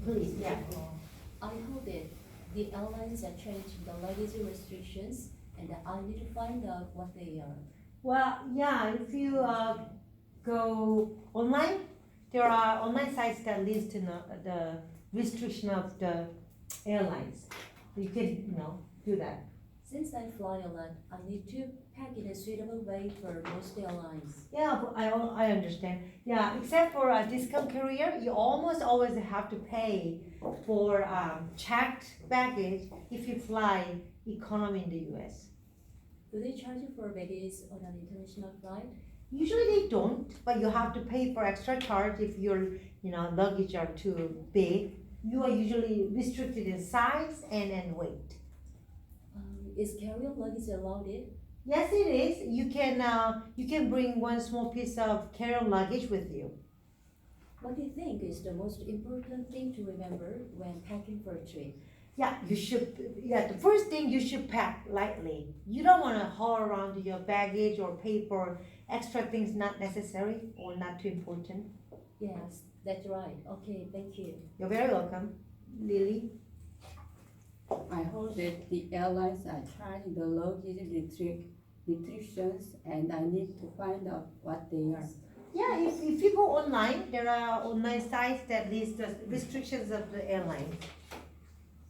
Please, yeah. I heard that the airlines are changing the luggage restrictions, and I need to find out what they are. Well, yeah, if you go online, there are online sites that list the restriction of the airlines. You can, do that. Since I fly a lot, I need to pack in a suitable way for most airlines. Yeah, but I understand. Yeah, except for a discount carrier, you almost always have to pay for checked baggage if you fly economy in the U.S. Do they charge you for baggage on an international flight? Usually they don't, but you have to pay for extra charge if your luggage are too big. You are usually restricted in size and weight. Is carry-on luggage allowed it? Yes, it is. You can bring one small piece of carry-on luggage with you. What do you think is the most important thing to remember when packing for a trip? Yeah, you should. Yeah, the first thing you should pack lightly. You don't want to haul around your baggage or pay for extra things not necessary or not too important. Yes, that's right. Okay, thank you. You're very welcome, Lily. I heard that the airlines are charging the luggage restrictions, and I need to find out what they are. Yeah, if you go online, there are online sites that list the restrictions of the airline.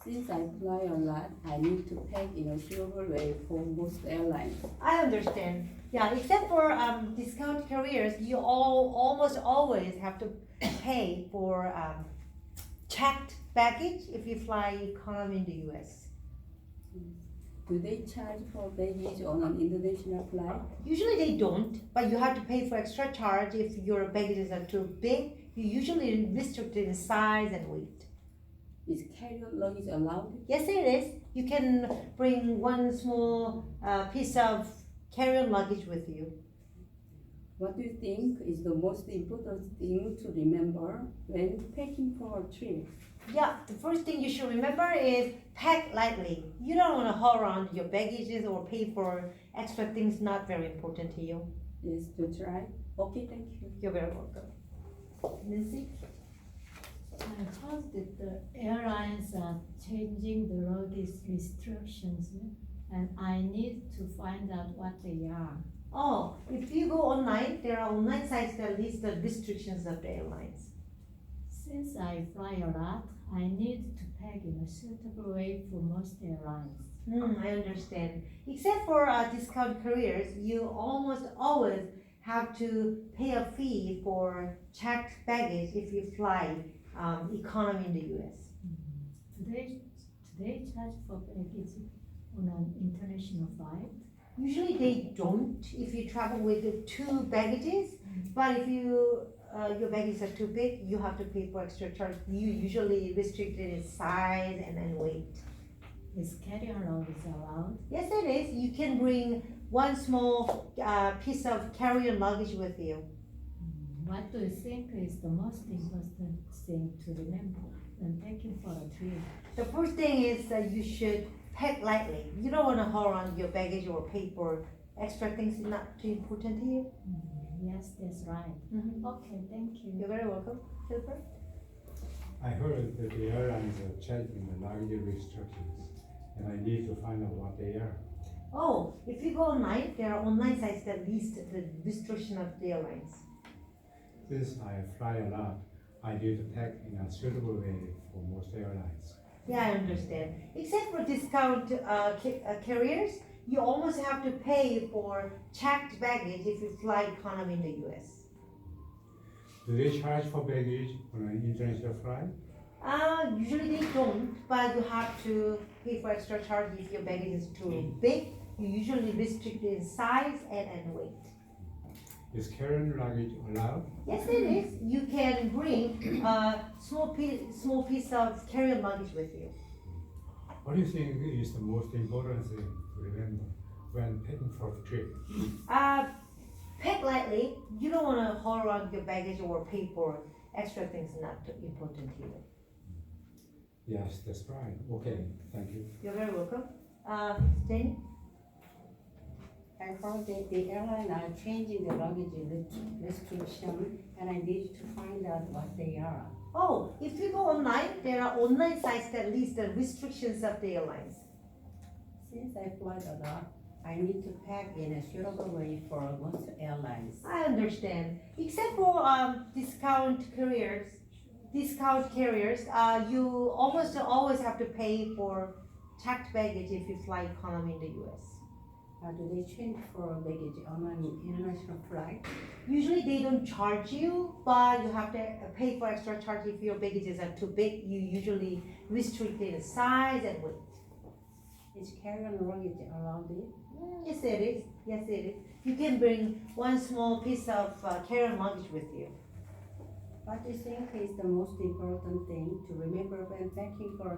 Since I fly a lot, I need to pack in a suitable way for most airlines. I understand. Yeah, except for discount carriers, you almost always have to pay for checked baggage if you fly economy in the U.S. Do they charge for baggage on an international flight? Usually they don't, but you have to pay for extra charge if your baggages are too big. You usually restricted in size and weight. Is carry-on luggage allowed? Yes, it is. You can bring one small piece of carry-on luggage with you. What do you think is the most important thing to remember when packing for a trip? Yeah, the first thing you should remember is pack lightly. You don't want to haul around your baggages or pay for extra things not very important to you. Yes, that's right. Okay, thank you. You're very welcome. Nancy? I heard that the airlines are changing the luggage restrictions, and I need to find out what they are. Oh, if you go online, there are online sites that list the restrictions of the airlines. Since I fly a lot, I need to pack in a suitable way for most airlines. I understand. Except for discount carriers, you almost always have to pay a fee for checked baggage if you fly economy in the U.S. Do they charge for baggage on an international flight? Usually they don't if you travel with two baggages, but if your baggages are too big, you have to pay for extra charge. You usually restricted in size and weight. Is carry-on luggage allowed? Yes, it is. You can bring one small piece of carry-on luggage with you. What do you think is the most important thing to remember when packing for a trip? The first thing is that you should pack lightly. You don't want to haul around your baggage or pay for extra things not too important to you. Yes, that's right. Okay, thank you. You're very welcome. Silver? I heard that the airlines are changing the luggage restrictions, and I need to find out what they are. Oh, if you go online, there are online sites that list the restriction of the airlines. Since I fly a lot, I need to pack in a suitable way for most airlines. Yeah, I understand. Except for discount carriers, you almost have to pay for checked baggage if you fly economy in the U.S. Do they charge for baggage on an international flight? Usually they don't, but you have to pay for extra charge if your baggage is too big. You usually restrict in size and weight. Is carry-on luggage allowed? Yes, it is. You can bring a small piece of carry-on luggage with you. What do you think is the most important thing to remember when packing for a trip? Pack lightly. You don't want to haul around your baggage or pay for extra things not too important to you. Yes, that's right. Okay, thank you. You're very welcome. Jenny? I heard that the airline are changing the luggage restriction, and I need to find out what they are. Oh, if you go online, there are online sites that list the restrictions of the airlines. Since I fly a lot, I need to pack in a suitable way for most airlines. I understand. Except for discount carriers, you almost always have to pay for checked baggage if you fly economy in the U.S. Do they change for baggage on an international flight? Usually they don't charge you, but you have to pay for extra charge if your baggages are too big. You usually restrict it in size and weight. Is carry-on luggage allowed it? Yes, it is. Yes, it is. You can bring one small piece of carry-on luggage with you. What do you think is the most important thing to remember when packing for a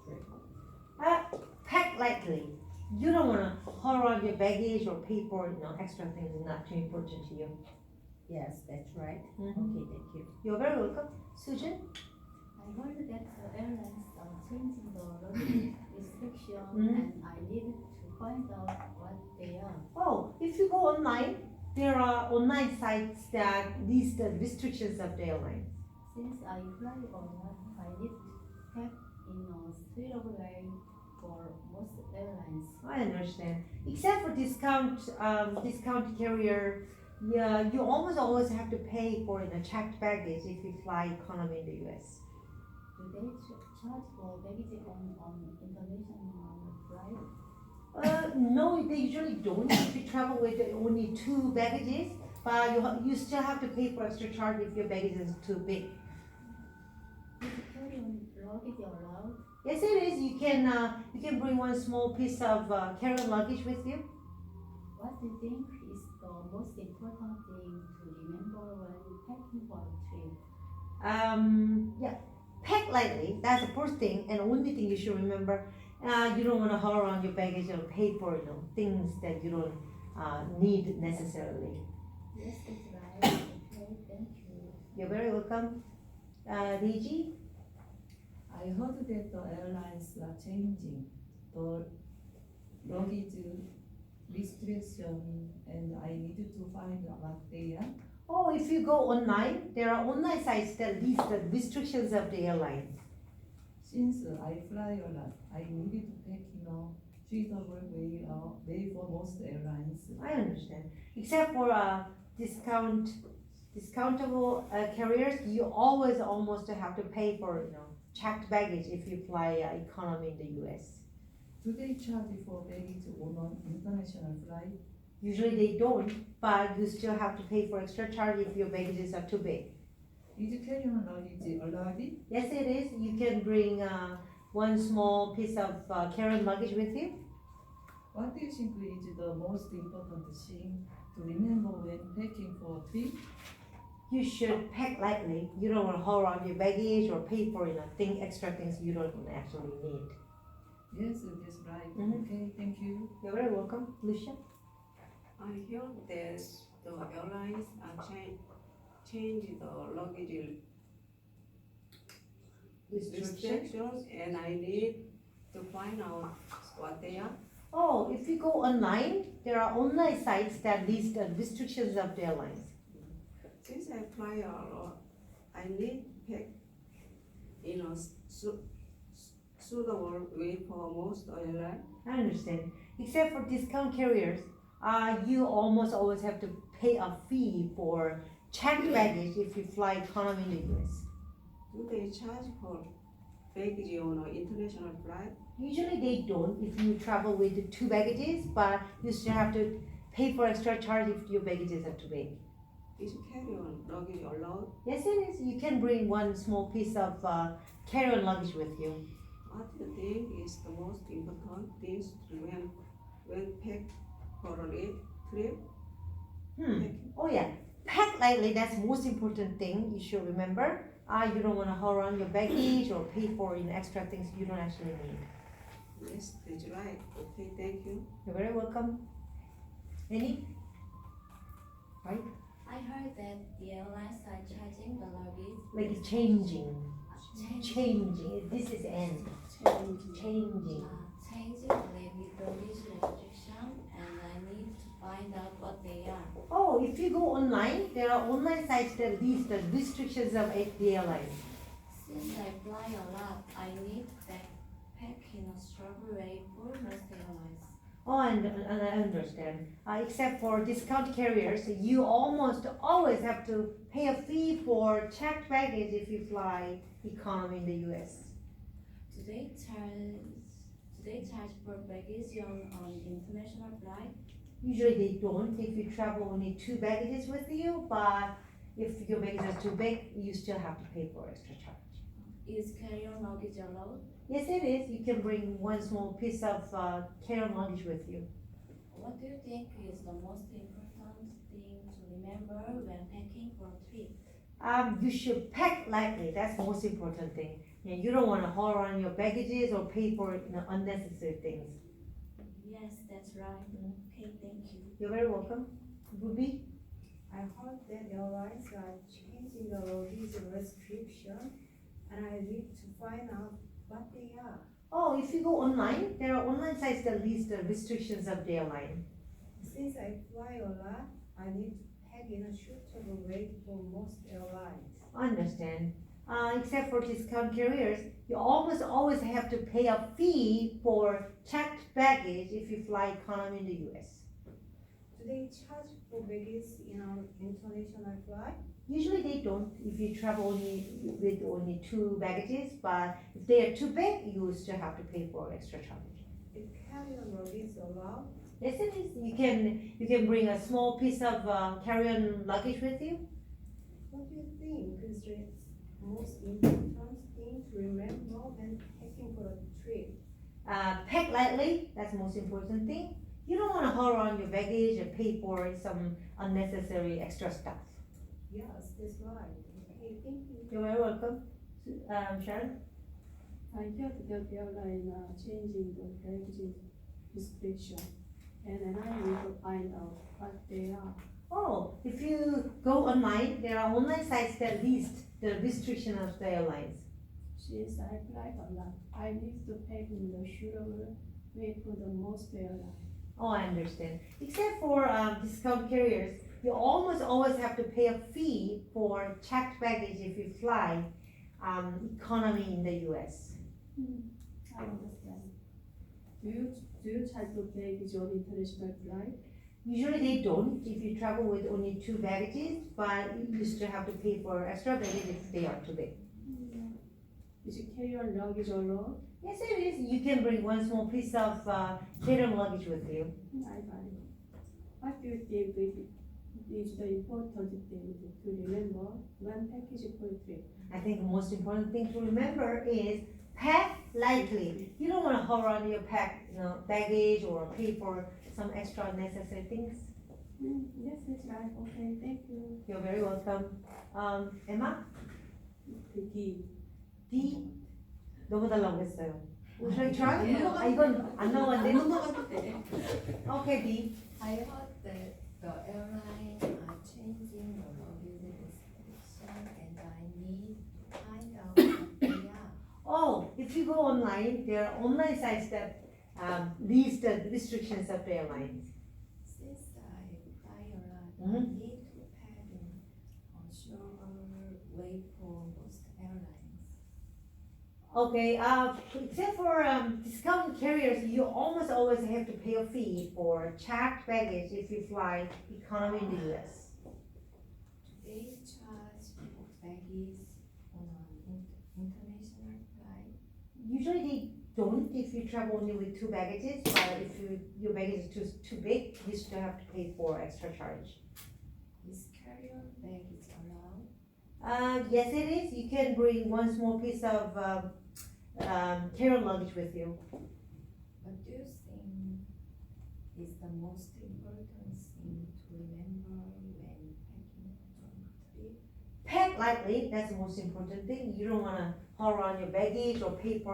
trip? Pack lightly. You don't want to haul around your baggage or pay for extra things not too important to you. Yes, that's right. Mhm. Okay, thank you. You're very welcome. Susan? I heard that the airlines are changing the luggage restriction, Mhm. and I needed to find out what they are. Oh, if you go online, there are online sites that list the restrictions of the airline. Since I fly a lot, I need to pack in a suitable way for most airlines. I understand. Except for discount carrier, yeah, you almost always have to pay for the checked baggage if you fly economy in the U.S. Do they charge for baggage on international flight? No, they usually don't. If you travel with only 2 baggages, but you still have to pay for extra charge if your baggage is too big. Is carry-on luggage allowed? Yes, it is. You can bring one small piece of carry-on luggage with you. What do you think is the most important thing to remember when packing for a trip? Yeah, pack lightly. That's the first thing, and only thing you should remember. You don't want to haul around your baggage and pay for things that you don't need necessarily. Yes, that's right. Okay, thank you. You're very welcome. Reiji? I heard that the airlines are changing the luggage restriction, and I needed to find out what they are. Oh, if you go online, there are online sites that list the restrictions of the airline. Since I fly a lot, I needed to pack in a suitable way for most airlines. I understand. Except for discountable carriers, you always almost have to pay for checked baggage if you fly economy in the U.S. Do they charge for baggage on an international flight? Usually they don't, but you still have to pay for extra charge if your baggages are too big. Is carry-on luggage allowed? Yes, it is. You can bring one small piece of carry-on luggage with you. What do you think is the most important thing to remember when packing for a trip? You should pack lightly. You don't want to haul around your baggage or pay for extra things you don't actually need. Yes, that's right. Mhm. Okay, thank you. You're very welcome, Lucia. I heard that the airlines are changing the luggage restrictions, and I need to find out what they are. Oh, if you go online, there are online sites that list the restrictions of the airlines. Since I fly a lot, I need to pack in a suitable way for most airlines. I understand. Except for discount carriers, you almost always have to pay a fee for checked baggage if you fly economy in the US. Do they charge for baggage on an international flight? Usually they don't if you travel with 2 baggages, but you still have to pay for extra charge if your baggages are too big. Is carry-on luggage allowed? Yes, it is. You can bring one small piece of carry-on luggage with you. What do you think is the most important things to when pack for a trip? Oh yeah, pack lightly. That's the most important thing you should remember. You don't want to haul around your baggage or pay for extra things you don't actually need. Yes, that's right. Okay, thank you. You're very welcome. Any? Right? I heard that the airlines are charging the luggage. Like it's changing. Changing This is end. Changing. the luggage restriction, and I need if you go online, there are online sites that list the restrictions of the airlines. Since I fly a lot, I need backpack in a strawberry for most airlines. Oh, and I understand. Except for discount carriers, you almost always have to pay a fee for checked baggage if you fly economy in the US. Do they charge for baggage on international flight? Usually they don't if you travel only 2 baggages with you, but if your baggage is too big, you still have to pay for extra charge. Is carry-on luggage allowed? Yes, it is. You can bring one small piece of carry-on luggage with you. What do you think is the most important thing to remember when packing for a trip? You should pack lightly. That's the most important thing. Yeah, you don't want to haul around your baggages or pay for unnecessary things. Yes, that's right. Okay, thank you. You're very welcome. Ruby? I heard that airlines are changing the luggage restriction, and I need to find out what they are. Oh, if you go online, there are online sites that list the restrictions of the airline. Since I fly a lot, I need to pack in a suitable weight for most airlines. I understand. Except for discount carriers, you almost always have to pay a fee for checked baggage if you fly economy in the US. Do they charge for baggage in an international flight? Usually they don't if you travel with only 2 baggages, but if they are too big, you still have to pay for extra charge. Is carry-on luggage allowed? Yes, it is. You can bring a small piece of carry-on luggage with you. What do you think is the most important thing to remember when packing for a trip? Pack lightly. That's the most important thing. You don't want to haul around your baggage and pay for some unnecessary extra stuff. Yes, that's right. Okay, thank you. You're very welcome. Sharon? I heard that the airline are changing the baggage restriction, and then I need to find out what they are. Oh, if you go online, there are online sites that list the restriction of the airlines. Since I fly a lot, I need to pack in the suitable weight for the most airline. Oh, I understand. Except for discount carriers, you almost always have to pay a fee for checked baggage if you fly economy in the US. I understand. Do you charge for baggage on international flight? Usually they don't if you travel with only 2 baggages, but you still have to pay for extra baggage if they are too big. Is it carry-on luggage allowed? Yes, it is. You can bring one small piece of carry-on luggage with you. I got it. What do you think is the important thing to remember when packaging for a trip? I think the most important thing to remember is pack lightly. You don't want to haul around your baggage or pay for some extra unnecessary things. Yes, that's right. Okay, thank you. You're very welcome. Emma? D. D? 넘어달라고 했어요. Should I try? 이건 안 나왔는데. Okay, D. I heard that the airlines are changing the luggage restriction, and I need to find out what they are. Oh, if you go online, there are online sites that list the restrictions of the airlines. Since I fly a lot, I Mhm. need to pack in a shorter way for most airlines. Okay, except for discount carriers, you almost always have to pay a fee for checked baggage if you fly economy in the US. Do they charge for baggage on an international flight? Usually they don't if you travel only with 2 baggages, but if your baggage is too big, you still have to pay for extra charge. Is carry-on baggage allowed? Yes, it is. You can bring one small piece of carry-on luggage with you. What do you think is the most important thing to remember when packing for a trip? Pack lightly. That's the most important thing. You don't want to haul around your baggage or pay for